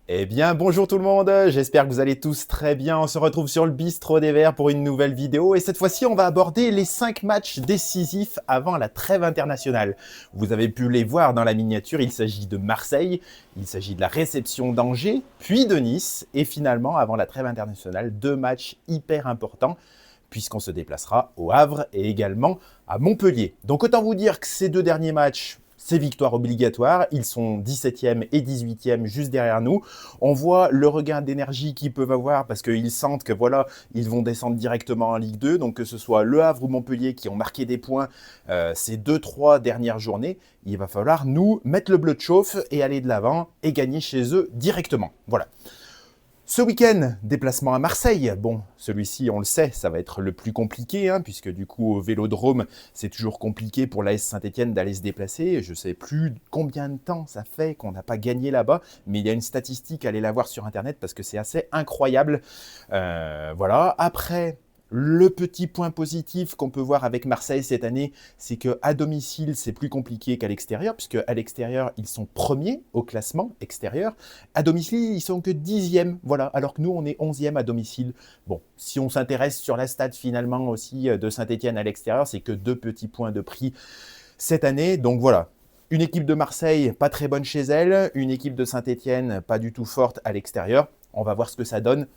Eh bien, bonjour tout le monde, j'espère que vous allez tous très bien. On se retrouve sur le Bistrot des Verts pour une nouvelle vidéo et cette fois-ci, on va aborder les 5 matchs décisifs avant la trêve internationale. Vous avez pu les voir dans la miniature, il s'agit de Marseille, il s'agit de la réception d'Angers, puis de Nice et finalement, avant la trêve internationale, 2 matchs hyper importants puisqu'on se déplacera au Havre et également à Montpellier. Donc autant vous dire que ces 2 derniers matchs, c'est victoire obligatoire, ils sont 17e et 18e juste derrière nous. On voit le regain d'énergie qu'ils peuvent avoir parce qu'ils sentent que voilà, ils vont descendre directement en Ligue 2. Donc que ce soit Le Havre ou Montpellier qui ont marqué des points ces 2-3 dernières journées, il va falloir nous mettre le bleu de chauffe et aller de l'avant et gagner chez eux directement. Voilà. Ce week-end, déplacement à Marseille. Bon, celui-ci, on le sait, ça va être le plus compliqué, puisque du coup, au Vélodrome, c'est toujours compliqué pour l'AS Saint-Etienne d'aller se déplacer. Je ne sais plus combien de temps ça fait qu'on n'a pas gagné là-bas, mais il y a une statistique, allez la voir sur Internet, parce que c'est assez incroyable. Voilà. Après, le petit point positif qu'on peut voir avec Marseille cette année, c'est qu'à domicile, c'est plus compliqué qu'à l'extérieur, puisque à l'extérieur, ils sont premiers au classement extérieur. À domicile, ils sont que 10e, voilà, alors que nous, on est 11e à domicile. Bon, si on s'intéresse sur la stat finalement aussi de Saint-Etienne à l'extérieur, c'est que 2 petits points de prix cette année. Donc voilà, une équipe de Marseille pas très bonne chez elle, une équipe de Saint-Etienne pas du tout forte à l'extérieur. On va voir ce que ça donne.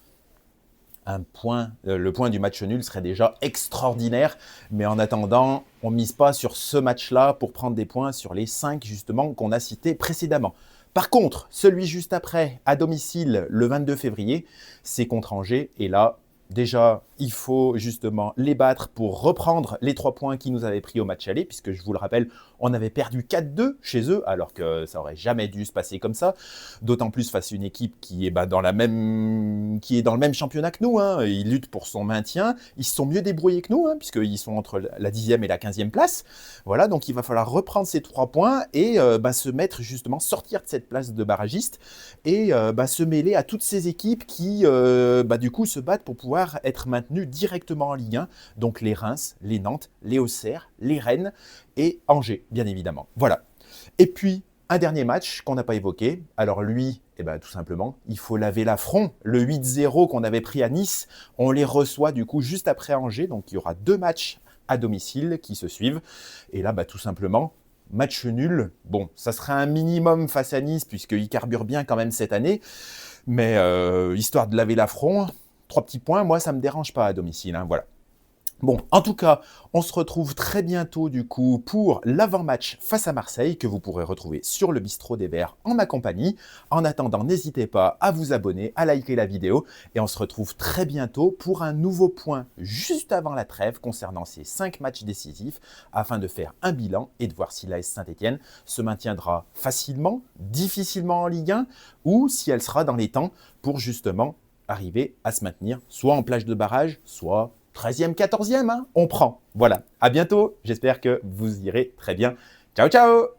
Le point du match nul serait déjà extraordinaire. Mais en attendant, on ne mise pas sur ce match-là pour prendre des points sur les 5 justement qu'on a cités précédemment. Par contre, celui juste après, à domicile, le 22 février, c'est contre Angers. Et là, déjà, il faut justement les battre pour reprendre les 3 points qu'ils nous avaient pris au match aller, puisque je vous le rappelle, on avait perdu 4-2 chez eux, alors que ça aurait jamais dû se passer comme ça. D'autant plus face à une équipe qui est, qui est dans le même championnat que nous. Ils luttent pour son maintien. Ils se sont mieux débrouillés que nous, puisqu'ils sont entre la 10e et la 15e place. Voilà, donc il va falloir reprendre ces 3 points et se mettre justement, sortir de cette place de barragiste et se mêler à toutes ces équipes qui, du coup, se battent pour pouvoir être maintenues directement en Ligue 1. Donc les Reims, les Nantes, les Auxerre, les Rennes et Angers, bien évidemment. Voilà. Et puis, un dernier match qu'on n'a pas évoqué. Alors lui, tout simplement, il faut laver l'affront. Le 8-0 qu'on avait pris à Nice, on les reçoit du coup juste après Angers. Donc il y aura 2 matchs à domicile qui se suivent. Et là, tout simplement, match nul. Bon, ça sera un minimum face à Nice puisqu'ils carburent bien quand même cette année. Mais histoire de laver l'affront, 3 petits points, moi ça ne me dérange pas à domicile. Voilà. Bon, en tout cas, on se retrouve très bientôt du coup pour l'avant-match face à Marseille que vous pourrez retrouver sur le Bistrot des Verts en ma compagnie. En attendant, n'hésitez pas à vous abonner, à liker la vidéo et on se retrouve très bientôt pour un nouveau point juste avant la trêve concernant ces 5 matchs décisifs afin de faire un bilan et de voir si l'AS Saint-Etienne se maintiendra facilement, difficilement en Ligue 1 ou si elle sera dans les temps pour justement arriver à se maintenir soit en plage de barrage, soit 13e, 14e, on prend. Voilà, à bientôt, j'espère que vous irez très bien. Ciao, ciao!